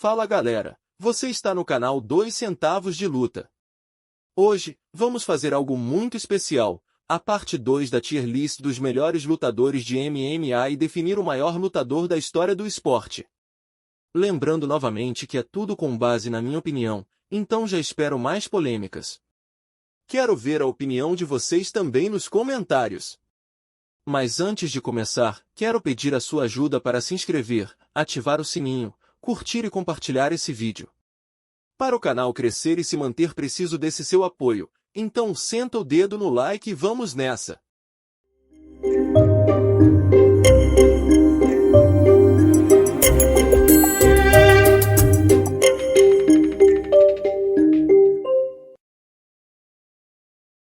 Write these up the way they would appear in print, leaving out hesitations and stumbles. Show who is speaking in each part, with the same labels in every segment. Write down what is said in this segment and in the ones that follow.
Speaker 1: Fala galera, você está no canal 2 Centavos de Luta. Hoje, vamos fazer algo muito especial, a parte 2 da tier list dos melhores lutadores de MMA e definir o maior lutador da história do esporte. Lembrando novamente que é tudo com base na minha opinião, então já espero mais polêmicas. Quero ver a opinião de vocês também nos comentários. Mas antes de começar, quero pedir a sua ajuda para se inscrever, ativar o sininho, curtir e compartilhar esse vídeo. Para o canal crescer e se manter, preciso desse seu apoio, então senta o dedo no like e vamos nessa!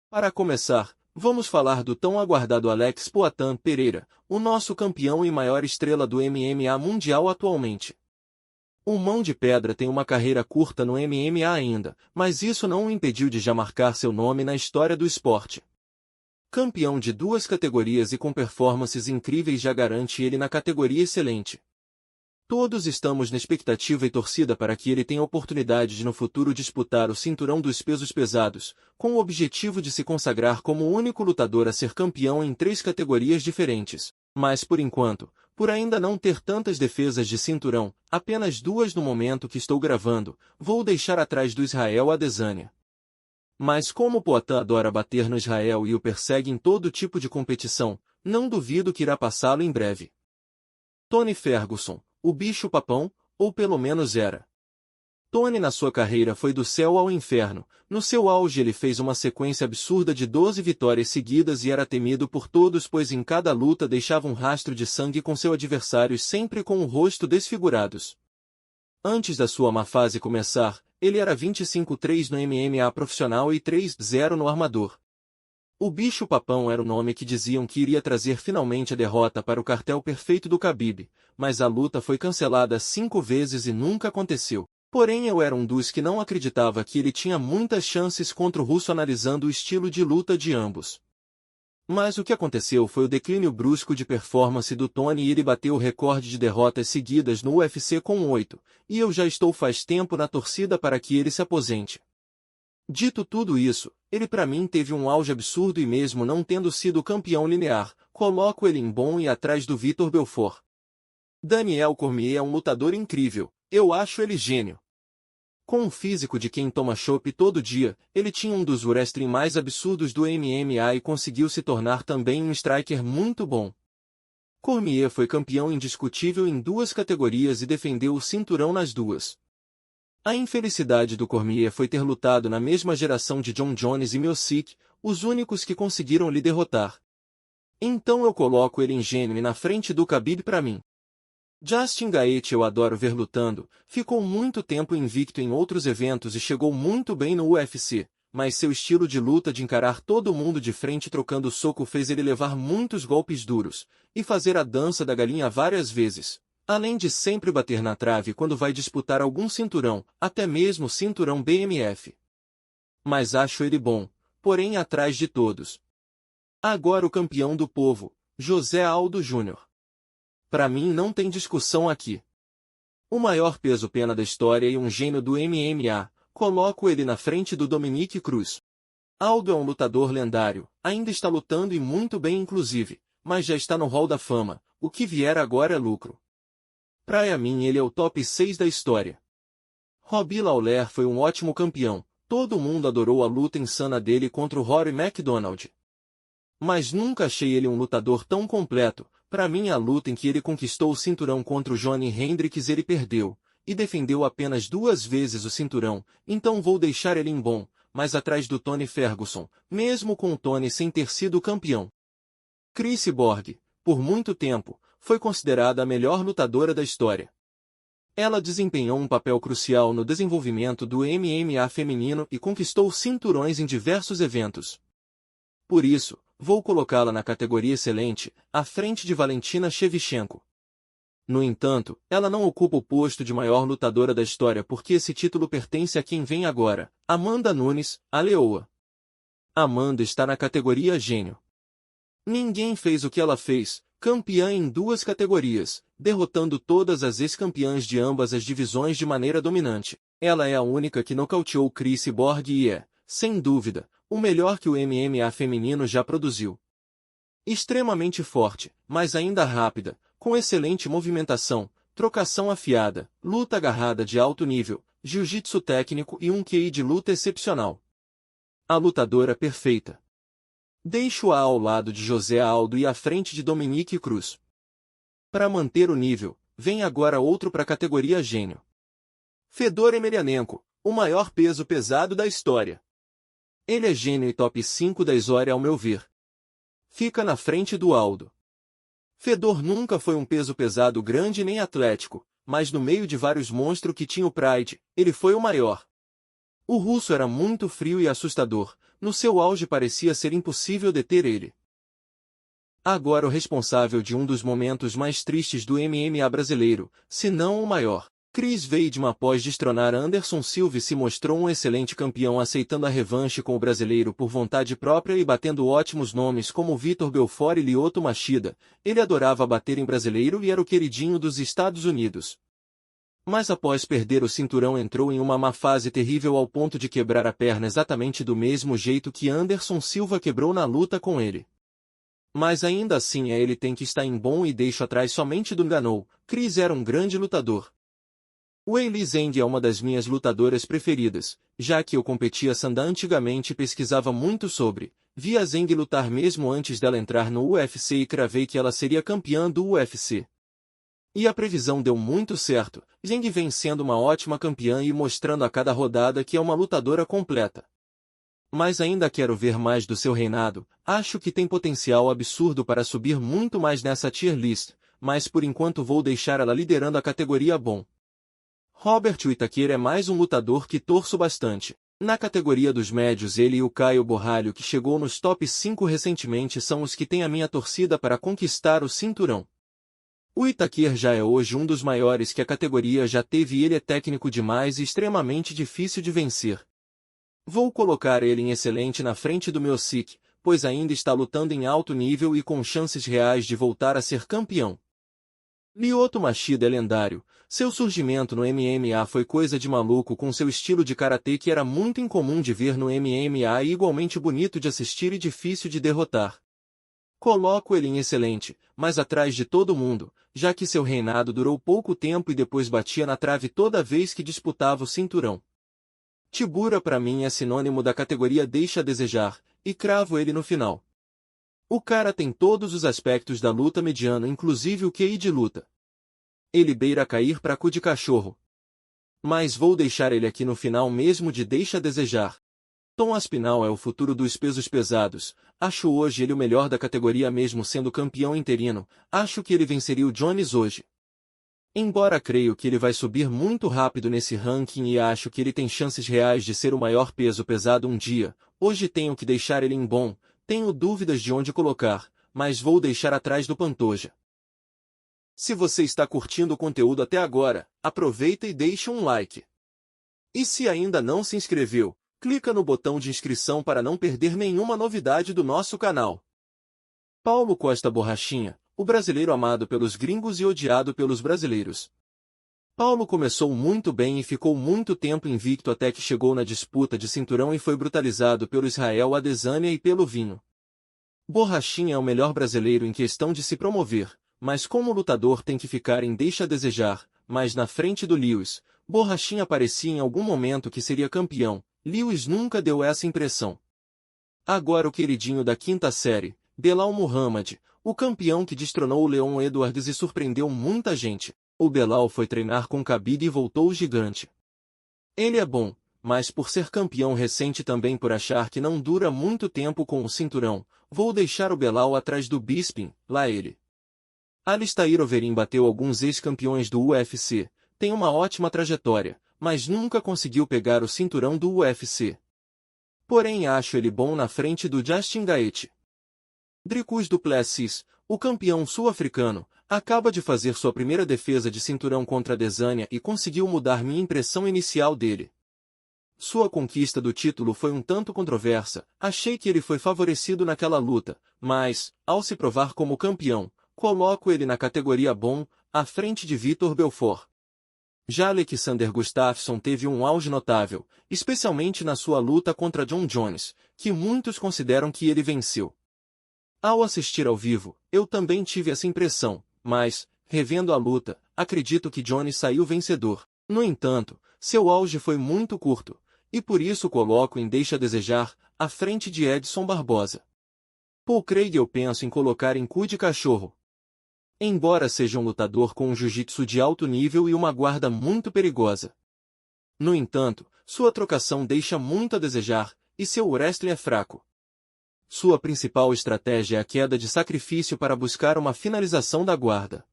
Speaker 1: Para começar, vamos falar do tão aguardado Alex Poatan Pereira, o nosso campeão e maior estrela do MMA mundial atualmente. O Mão de Pedra tem uma carreira curta no MMA ainda, mas isso não o impediu de já marcar seu nome na história do esporte. Campeão de 2 categorias e com performances incríveis já garante ele na categoria excelente. Todos estamos na expectativa e torcida para que ele tenha a oportunidade de no futuro disputar o cinturão dos pesos pesados, com o objetivo de se consagrar como o único lutador a ser campeão em 3 categorias diferentes. Mas por enquanto, por ainda não ter tantas defesas de cinturão, apenas 2 no momento que estou gravando, vou deixar atrás do Israel Adesanya. Mas como Poatan adora bater no Israel e o persegue em todo tipo de competição, não duvido que irá passá-lo em breve. Tony Ferguson, o bicho papão, ou pelo menos era. Tony na sua carreira foi do céu ao inferno. No seu auge ele fez uma sequência absurda de 12 vitórias seguidas e era temido por todos, pois em cada luta deixava um rastro de sangue com seus adversários, sempre com o rosto desfigurados. Antes da sua má fase começar, ele era 25-3 no MMA profissional e 3-0 no armador. O bicho papão era o nome que diziam que iria trazer finalmente a derrota para o cartel perfeito do Khabib, mas a luta foi cancelada 5 vezes e nunca aconteceu. Porém eu era um dos que não acreditava que ele tinha muitas chances contra o russo, analisando o estilo de luta de ambos. Mas o que aconteceu foi o declínio brusco de performance do Tony e ele bateu o recorde de derrotas seguidas no UFC com 8, e eu já estou faz tempo na torcida para que ele se aposente. Dito tudo isso, ele para mim teve um auge absurdo e mesmo não tendo sido campeão linear, coloco ele em bom e atrás do Vitor Belfort. Daniel Cormier é um lutador incrível, eu acho ele gênio. Com o físico de quem toma chopp todo dia, ele tinha um dos wrestling mais absurdos do MMA e conseguiu se tornar também um striker muito bom. Cormier foi campeão indiscutível em 2 categorias e defendeu o cinturão nas 2. A infelicidade do Cormier foi ter lutado na mesma geração de John Jones e Miocic, os únicos que conseguiram lhe derrotar. Então eu coloco ele em gênio e na frente do Khabib para mim. Justin Gaethje eu adoro ver lutando, ficou muito tempo invicto em outros eventos e chegou muito bem no UFC, mas seu estilo de luta de encarar todo mundo de frente trocando soco fez ele levar muitos golpes duros, e fazer a dança da galinha várias vezes. Além de sempre bater na trave quando vai disputar algum cinturão, até mesmo cinturão BMF. Mas acho ele bom, porém atrás de todos. Agora o campeão do povo, José Aldo Júnior. Para mim não tem discussão aqui. O maior peso-pena da história e um gênio do MMA, coloco ele na frente do Dominick Cruz. Aldo é um lutador lendário, ainda está lutando e muito bem inclusive, mas já está no Hall da Fama, o que vier agora é lucro. Pra mim ele é o top 6 da história. Robbie Lawler foi um ótimo campeão, todo mundo adorou a luta insana dele contra o Rory MacDonald. Mas nunca achei ele um lutador tão completo. Pra mim a luta em que ele conquistou o cinturão contra o Johnny Hendricks ele perdeu, e defendeu apenas 2 vezes o cinturão, então vou deixar ele em bom, mas atrás do Tony Ferguson, mesmo com o Tony sem ter sido campeão. Chris Borg, por muito tempo, foi considerada a melhor lutadora da história. Ela desempenhou um papel crucial no desenvolvimento do MMA feminino e conquistou cinturões em diversos eventos. Por isso, vou colocá-la na categoria excelente, à frente de Valentina Shevchenko. No entanto, ela não ocupa o posto de maior lutadora da história porque esse título pertence a quem vem agora, Amanda Nunes, a leoa. Amanda está na categoria gênio. Ninguém fez o que ela fez, campeã em 2 categorias, derrotando todas as ex-campeãs de ambas as divisões de maneira dominante. Ela é a única que nocauteou Cris Cyborg e é, sem dúvida, o melhor que o MMA feminino já produziu. Extremamente forte, mas ainda rápida, com excelente movimentação, trocação afiada, luta agarrada de alto nível, jiu-jitsu técnico e um QI de luta excepcional. A lutadora perfeita. Deixo-a ao lado de José Aldo e à frente de Dominique Cruz. Para manter o nível, vem agora outro para a categoria gênio. Fedor Emelianenko, o maior peso pesado da história. Ele é gênio e top 5 da história ao meu ver. Fica na frente do Aldo. Fedor nunca foi um peso pesado grande nem atlético, mas no meio de vários monstros que tinha o Pride, ele foi o maior. O russo era muito frio e assustador, no seu auge parecia ser impossível deter ele. Agora o responsável de um dos momentos mais tristes do MMA brasileiro, se não o maior. Chris Weidman, após destronar Anderson Silva, se mostrou um excelente campeão, aceitando a revanche com o brasileiro por vontade própria e batendo ótimos nomes como Vitor Belfort e Lyoto Machida. Ele adorava bater em brasileiro e era o queridinho dos Estados Unidos. Mas após perder o cinturão entrou em uma má fase terrível ao ponto de quebrar a perna exatamente do mesmo jeito que Anderson Silva quebrou na luta com ele. Mas ainda assim ele tem que estar em bom e deixo atrás somente do Ngannou. Chris era um grande lutador. Weili Zhang é uma das minhas lutadoras preferidas, já que eu competia Sanda antigamente e pesquisava muito sobre. Vi a Zhang lutar mesmo antes dela entrar no UFC e cravei que ela seria campeã do UFC. E a previsão deu muito certo, Zhang vem sendo uma ótima campeã e mostrando a cada rodada que é uma lutadora completa. Mas ainda quero ver mais do seu reinado, acho que tem potencial absurdo para subir muito mais nessa tier list, mas por enquanto vou deixar ela liderando a categoria bom. Robert Whittaker é mais um lutador que torço bastante. Na categoria dos médios ele e o Caio Borralho, que chegou nos top 5 recentemente, são os que têm a minha torcida para conquistar o cinturão. O Whittaker já é hoje um dos maiores que a categoria já teve e ele é técnico demais e extremamente difícil de vencer. Vou colocar ele em excelente na frente do Miocic, pois ainda está lutando em alto nível e com chances reais de voltar a ser campeão. Lyoto Machida é lendário. Seu surgimento no MMA foi coisa de maluco, com seu estilo de karatê que era muito incomum de ver no MMA e igualmente bonito de assistir e difícil de derrotar. Coloco ele em excelente, mas atrás de todo mundo, já que seu reinado durou pouco tempo e depois batia na trave toda vez que disputava o cinturão. Tibura para mim é sinônimo da categoria deixa a desejar, e cravo ele no final. O cara tem todos os aspectos da luta mediano, inclusive o QI de luta. Ele beira cair para cu de cachorro. Mas vou deixar ele aqui no final mesmo de deixa a desejar. Tom Aspinall é o futuro dos pesos pesados, acho hoje ele o melhor da categoria mesmo sendo campeão interino, acho que ele venceria o Jones hoje. Embora creio que ele vai subir muito rápido nesse ranking e acho que ele tem chances reais de ser o maior peso pesado um dia, hoje tenho que deixar ele em bom, tenho dúvidas de onde colocar, mas vou deixar atrás do Pantoja. Se você está curtindo o conteúdo até agora, aproveita e deixa um like. E se ainda não se inscreveu, clica no botão de inscrição para não perder nenhuma novidade do nosso canal. Paulo Costa Borrachinha, o brasileiro amado pelos gringos e odiado pelos brasileiros. Paulo começou muito bem e ficou muito tempo invicto até que chegou na disputa de cinturão e foi brutalizado pelo Israel Adesanya e pelo Vinho. Borrachinha é o melhor brasileiro em questão de se promover, mas como lutador tem que ficar em deixa a desejar, mas na frente do Lewis, Borrachinha parecia em algum momento que seria campeão, Lewis nunca deu essa impressão. Agora o queridinho da quinta série, Belal Muhammad, o campeão que destronou o Leon Edwards e surpreendeu muita gente. O Belal foi treinar com Khabib e voltou gigante. Ele é bom, mas por ser campeão recente também por achar que não dura muito tempo com o cinturão, vou deixar o Belal atrás do Bisping, lá ele. Alistair Overeem bateu alguns ex-campeões do UFC, tem uma ótima trajetória, mas nunca conseguiu pegar o cinturão do UFC. Porém acho ele bom na frente do Justin Gaethje. Dricus du Plessis, o campeão sul-africano, acaba de fazer sua primeira defesa de cinturão contra Adesanya e conseguiu mudar minha impressão inicial dele. Sua conquista do título foi um tanto controversa, achei que ele foi favorecido naquela luta, mas, ao se provar como campeão, coloco ele na categoria bom, à frente de Vitor Belfort. Já Alexander Gustafsson teve um auge notável, especialmente na sua luta contra John Jones, que muitos consideram que ele venceu. Ao assistir ao vivo, eu também tive essa impressão, mas, revendo a luta, acredito que Jones saiu vencedor. No entanto, seu auge foi muito curto, e por isso coloco em deixa a desejar, à frente de Edson Barbosa. Paul Craig eu penso em colocar em cu de cachorro. Embora seja um lutador com um jiu-jitsu de alto nível e uma guarda muito perigosa. No entanto, sua trocação deixa muito a desejar, e seu wrestling é fraco. Sua principal estratégia é a queda de sacrifício para buscar uma finalização da guarda.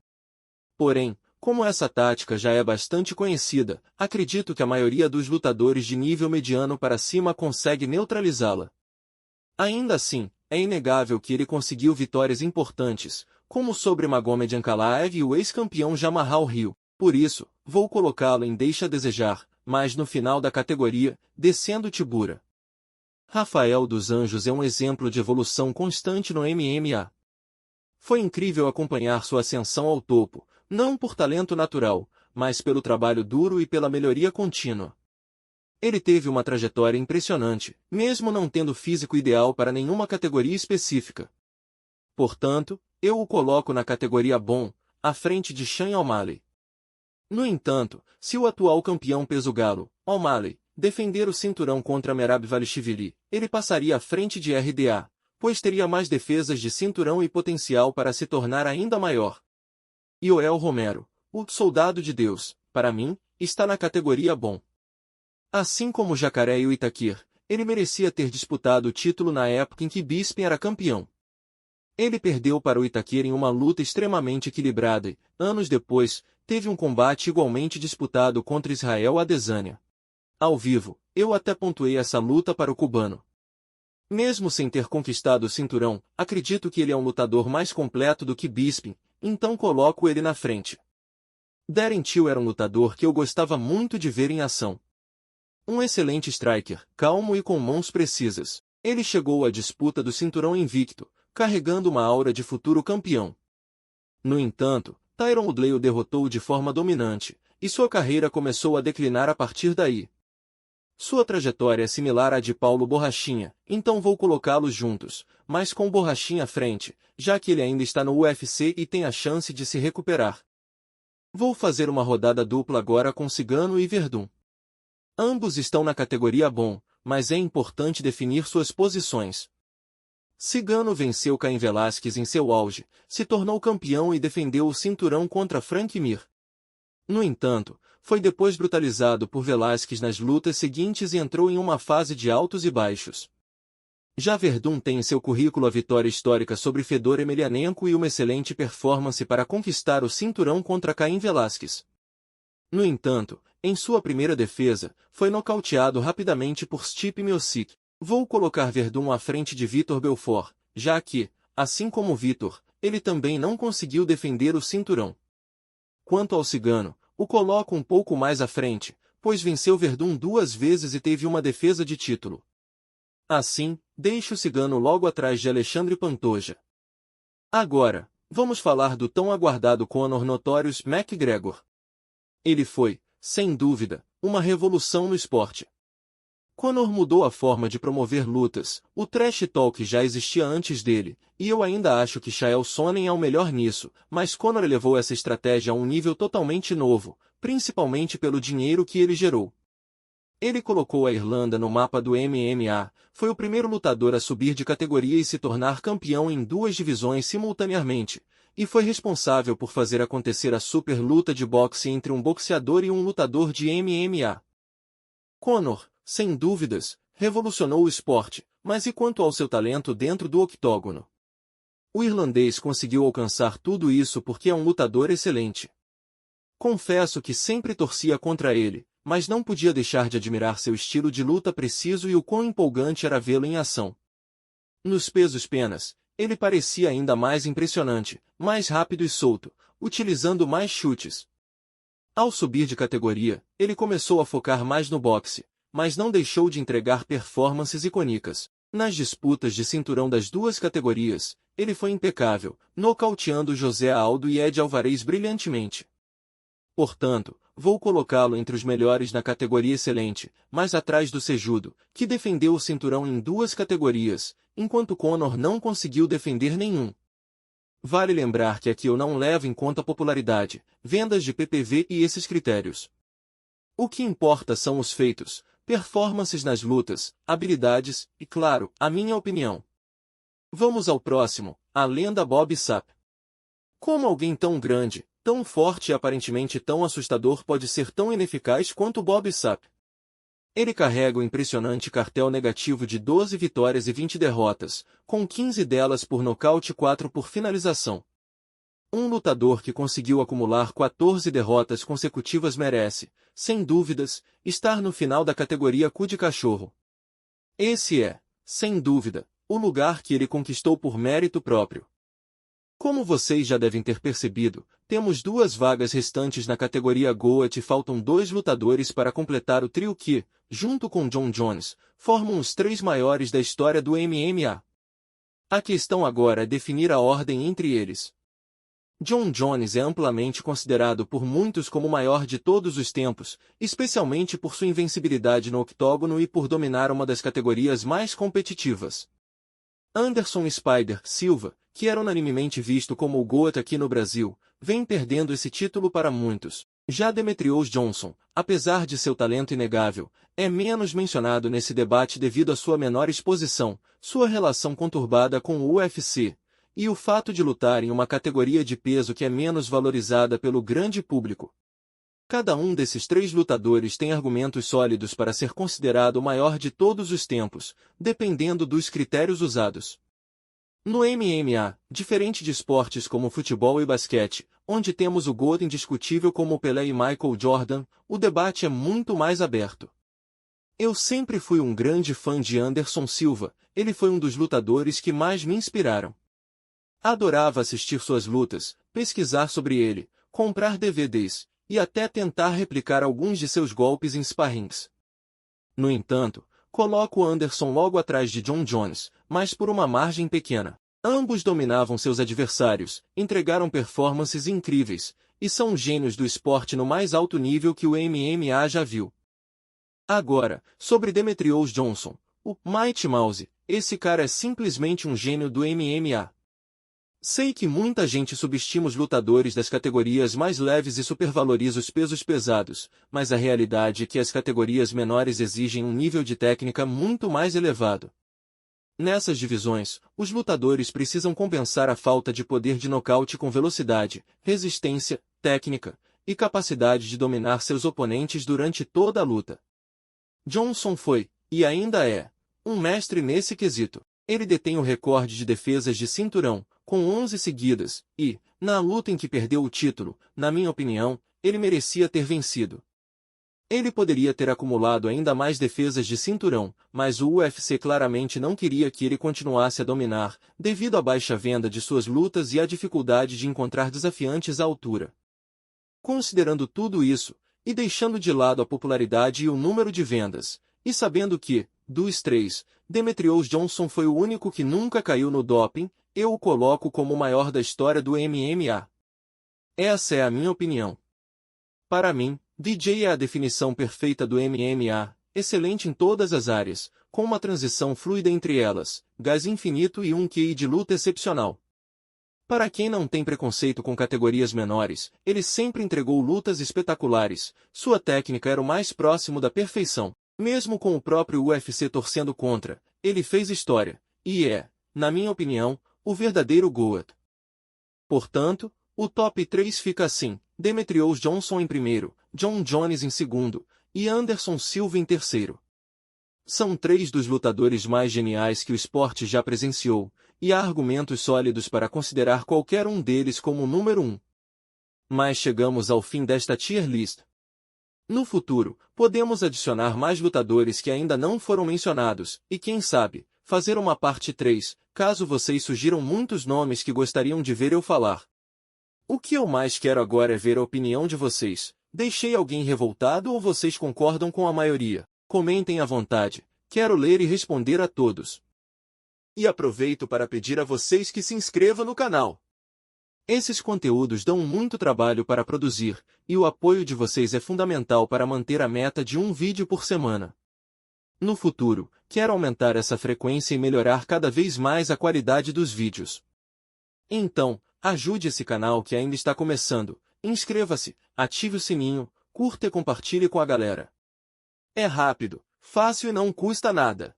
Speaker 1: Porém, como essa tática já é bastante conhecida, acredito que a maioria dos lutadores de nível mediano para cima consegue neutralizá-la. Ainda assim, é inegável que ele conseguiu vitórias importantes, como sobre Magomed Ankalaev e o ex-campeão Jamahal Hill. Por isso, vou colocá-lo em deixa a desejar, mas no final da categoria, descendo Tibura. Rafael dos Anjos é um exemplo de evolução constante no MMA. Foi incrível acompanhar sua ascensão ao topo, não por talento natural, mas pelo trabalho duro e pela melhoria contínua. Ele teve uma trajetória impressionante, mesmo não tendo físico ideal para nenhuma categoria específica. Portanto, eu o coloco na categoria bom, à frente de Sean O'Malley. No entanto, se o atual campeão peso galo, O'Malley, defender o cinturão contra Merab Valishvili, ele passaria à frente de RDA, pois teria mais defesas de cinturão e potencial para se tornar ainda maior. Yoel Romero, o Soldado de Deus, para mim, está na categoria bom. Assim como o Jacaré e o Itaquir, ele merecia ter disputado o título na época em que Bisping era campeão. Ele perdeu para o Itaquir em uma luta extremamente equilibrada e, anos depois, teve um combate igualmente disputado contra Israel Adesanya. Ao vivo, eu até pontuei essa luta para o cubano. Mesmo sem ter conquistado o cinturão, acredito que ele é um lutador mais completo do que Bisping, então coloco ele na frente. Darren Till era um lutador que eu gostava muito de ver em ação. Um excelente striker, calmo e com mãos precisas. Ele chegou à disputa do cinturão invicto, carregando uma aura de futuro campeão. No entanto, Tyron Woodley o derrotou de forma dominante, e sua carreira começou a declinar a partir daí. Sua trajetória é similar à de Paulo Borrachinha, então vou colocá-los juntos, mas com Borrachinha à frente, já que ele ainda está no UFC e tem a chance de se recuperar. Vou fazer uma rodada dupla agora com Cigano e Werdum. Ambos estão na categoria bom, mas é importante definir suas posições. Cigano venceu Cain Velasquez em seu auge, se tornou campeão e defendeu o cinturão contra Frank Mir. No entanto, foi depois brutalizado por Velasquez nas lutas seguintes e entrou em uma fase de altos e baixos. Já Werdum tem em seu currículo a vitória histórica sobre Fedor Emelianenko e uma excelente performance para conquistar o cinturão contra Cain Velasquez. No entanto, em sua primeira defesa, foi nocauteado rapidamente por Stipe Miocic. Vou colocar Werdum à frente de Vitor Belfort, já que, assim como Vitor, ele também não conseguiu defender o cinturão. Quanto ao Cigano, o coloco um pouco mais à frente, pois venceu Werdum 2 vezes e teve uma defesa de título. Assim, deixo o Cigano logo atrás de Alexandre Pantoja. Agora, vamos falar do tão aguardado Conor Notorious McGregor. Ele foi, sem dúvida, uma revolução no esporte. Conor mudou a forma de promover lutas, o trash talk já existia antes dele, e eu ainda acho que Chael Sonnen é o melhor nisso, mas Conor elevou essa estratégia a um nível totalmente novo, principalmente pelo dinheiro que ele gerou. Ele colocou a Irlanda no mapa do MMA, foi o primeiro lutador a subir de categoria e se tornar campeão em 2 divisões simultaneamente, e foi responsável por fazer acontecer a super luta de boxe entre um boxeador e um lutador de MMA. Conor, sem dúvidas, revolucionou o esporte, mas e quanto ao seu talento dentro do octógono? O irlandês conseguiu alcançar tudo isso porque é um lutador excelente. Confesso que sempre torcia contra ele, mas não podia deixar de admirar seu estilo de luta preciso e o quão empolgante era vê-lo em ação. Nos pesos penas, ele parecia ainda mais impressionante, mais rápido e solto, utilizando mais chutes. Ao subir de categoria, ele começou a focar mais no boxe, mas não deixou de entregar performances icônicas. Nas disputas de cinturão das 2 categorias, ele foi impecável, nocauteando José Aldo e Ed Alvarez brilhantemente. Portanto, vou colocá-lo entre os melhores na categoria excelente, mais atrás do Cejudo, que defendeu o cinturão em 2 categorias, enquanto Conor não conseguiu defender nenhum. Vale lembrar que aqui eu não levo em conta popularidade, vendas de PPV e esses critérios. O que importa são os feitos, performances nas lutas, habilidades e, claro, a minha opinião. Vamos ao próximo, a lenda Bob Sapp. Como alguém tão grande, tão forte e aparentemente tão assustador pode ser tão ineficaz quanto Bob Sapp? Ele carrega o impressionante cartel negativo de 12 vitórias e 20 derrotas, com 15 delas por nocaute e 4 por finalização. Um lutador que conseguiu acumular 14 derrotas consecutivas merece, sem dúvidas, estar no final da categoria cu de cachorro. Esse é, sem dúvida, o lugar que ele conquistou por mérito próprio. Como vocês já devem ter percebido, temos 2 vagas restantes na categoria GOAT e faltam 2 lutadores para completar o trio que, junto com Jon Jones, formam os 3 maiores da história do MMA. A questão agora é definir a ordem entre eles. Jon Jones é amplamente considerado por muitos como o maior de todos os tempos, especialmente por sua invencibilidade no octógono e por dominar uma das categorias mais competitivas. Anderson Spider Silva, que era unanimemente visto como o GOAT aqui no Brasil, vem perdendo esse título para muitos. Já Demetrious Johnson, apesar de seu talento inegável, é menos mencionado nesse debate devido à sua menor exposição, sua relação conturbada com o UFC, e o fato de lutar em uma categoria de peso que é menos valorizada pelo grande público. Cada um desses 3 lutadores tem argumentos sólidos para ser considerado o maior de todos os tempos, dependendo dos critérios usados. No MMA, diferente de esportes como futebol e basquete, onde temos o GOAT indiscutível como Pelé e Michael Jordan, o debate é muito mais aberto. Eu sempre fui um grande fã de Anderson Silva, ele foi um dos lutadores que mais me inspiraram. Adorava assistir suas lutas, pesquisar sobre ele, comprar DVDs, e até tentar replicar alguns de seus golpes em sparrings. No entanto, coloco Anderson logo atrás de Jon Jones, mas por uma margem pequena. Ambos dominavam seus adversários, entregaram performances incríveis, e são gênios do esporte no mais alto nível que o MMA já viu. Agora, sobre Demetrious Johnson, o Mighty Mouse, esse cara é simplesmente um gênio do MMA. Sei que muita gente subestima os lutadores das categorias mais leves e supervaloriza os pesos pesados, mas a realidade é que as categorias menores exigem um nível de técnica muito mais elevado. Nessas divisões, os lutadores precisam compensar a falta de poder de nocaute com velocidade, resistência, técnica e capacidade de dominar seus oponentes durante toda a luta. Johnson foi, e ainda é, um mestre nesse quesito. Ele detém o recorde de defesas de cinturão, com 11 seguidas, e, na luta em que perdeu o título, na minha opinião, ele merecia ter vencido. Ele poderia ter acumulado ainda mais defesas de cinturão, mas o UFC claramente não queria que ele continuasse a dominar, devido à baixa venda de suas lutas e à dificuldade de encontrar desafiantes à altura. Considerando tudo isso, e deixando de lado a popularidade e o número de vendas, e sabendo que, dos 3, Demetrious Johnson foi o único que nunca caiu no doping, eu o coloco como o maior da história do MMA. Essa é a minha opinião. Para mim, DJ é a definição perfeita do MMA, excelente em todas as áreas, com uma transição fluida entre elas, gás infinito e um QI de luta excepcional. Para quem não tem preconceito com categorias menores, ele sempre entregou lutas espetaculares, sua técnica era o mais próximo da perfeição. Mesmo com o próprio UFC torcendo contra, ele fez história, e é, na minha opinião, o verdadeiro GOAT. Portanto, o top 3 fica assim, Demetrious Johnson em primeiro, Jon Jones em segundo, e Anderson Silva em terceiro. São 3 dos lutadores mais geniais que o esporte já presenciou, e há argumentos sólidos para considerar qualquer um deles como o número 1. Mas chegamos ao fim desta tier list. No futuro, podemos adicionar mais lutadores que ainda não foram mencionados, e quem sabe, fazer uma parte 3, caso vocês sugiram muitos nomes que gostariam de ver eu falar. O que eu mais quero agora é ver a opinião de vocês. Deixei alguém revoltado ou vocês concordam com a maioria? Comentem à vontade, quero ler e responder a todos. E aproveito para pedir a vocês que se inscrevam no canal. Esses conteúdos dão muito trabalho para produzir, e o apoio de vocês é fundamental para manter a meta de um vídeo por semana. No futuro, quero aumentar essa frequência e melhorar cada vez mais a qualidade dos vídeos. Então, ajude esse canal que ainda está começando, inscreva-se, ative o sininho, curta e compartilhe com a galera. É rápido, fácil e não custa nada.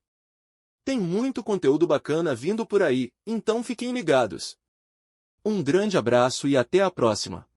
Speaker 1: Tem muito conteúdo bacana vindo por aí, então fiquem ligados. Um grande abraço e até a próxima.